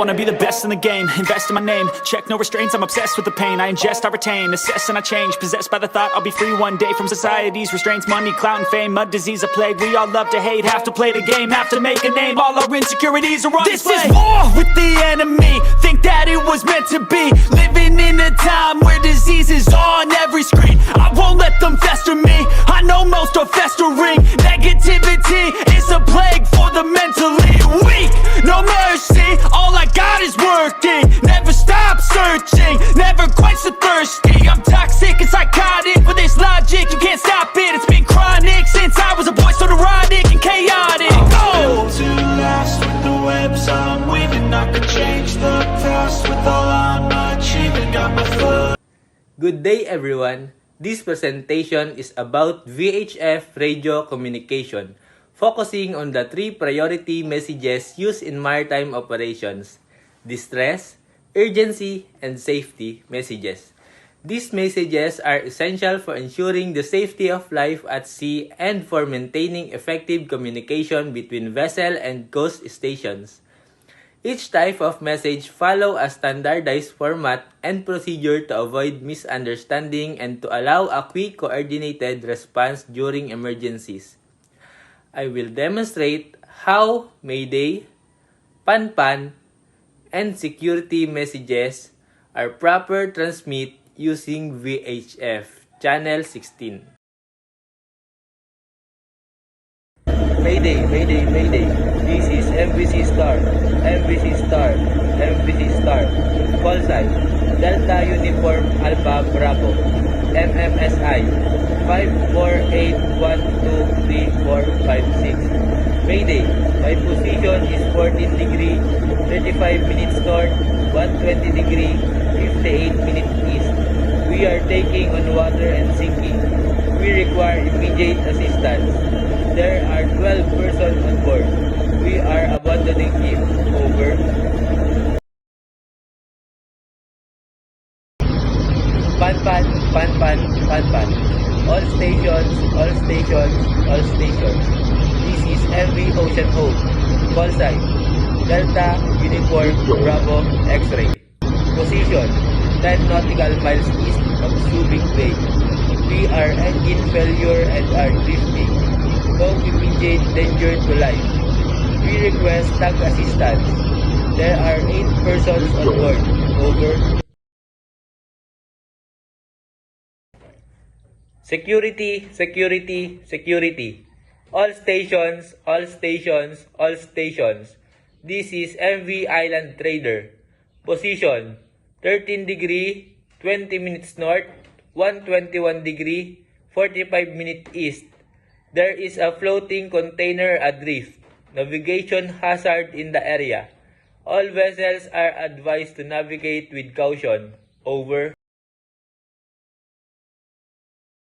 wanna be the best in the game, invest in my name, check no restraints, I'm obsessed with the pain. I ingest, I retain, assess and I change, possessed by the thought I'll be free one day from society's restraints. Money, clout and fame, mud, disease, a plague. We all love to hate, have to play the game, have to make a name. All our insecurities are on display. This is war with the enemy, think that it was meant to be. Living in a time where disease is on every screen. I won't let them fester me, I know most are festering. Negativity is a plague for the mentally weak. No mercy, all I got is working. Never stop searching, never quite so thirsty. I'm toxic and psychotic, with this logic you can't stop it. It's been chronic since I was a boy, so neurotic and chaotic. I'm built to last with the webs I'm weaving. I could change the past with all I'm achieving. Got my foot. Good day everyone! This presentation is about VHF radio communication, focusing on the three priority messages used in maritime operations: distress, urgency, and safety messages. These messages are essential for ensuring the safety of life at sea and for maintaining effective communication between vessel and coast stations. Each type of message follow a standardized format and procedure to avoid misunderstanding and to allow a quick coordinated response during emergencies. I will demonstrate how Mayday, Pan-Pan, and security messages are proper transmit using VHF channel 16. Mayday, Mayday, Mayday. This is MVC Star, MVC Star, MVC Star. Call sign, Delta Uniform Alpha Bravo, MMSI, 548123456. Mayday, my position is 14 degree, 35 minutes north, 120 degree, 58 minutes east. We are taking on water and sinking. We require immediate assistance. There are 12 persons on board. We are abandoning it. Over. Pan-Pan, Pan-Pan, Pan-Pan. All stations, all stations, all stations. This is MV Ocean Hope. Call sign, Delta Uniform Bravo X-Ray. Position, 10 nautical miles east of Subic Bay. We are engine failure and are drifting. No immediate danger to life. We request tag assistance. There are 8 persons on board. Over. Security, security, security. All stations, all stations, all stations. This is MV Island Trader. Position, 13 degree, 20 minutes north, 121 degree, 45 minutes east. There is a floating container adrift. Navigation hazard in the area. All vessels are advised to navigate with caution. Over.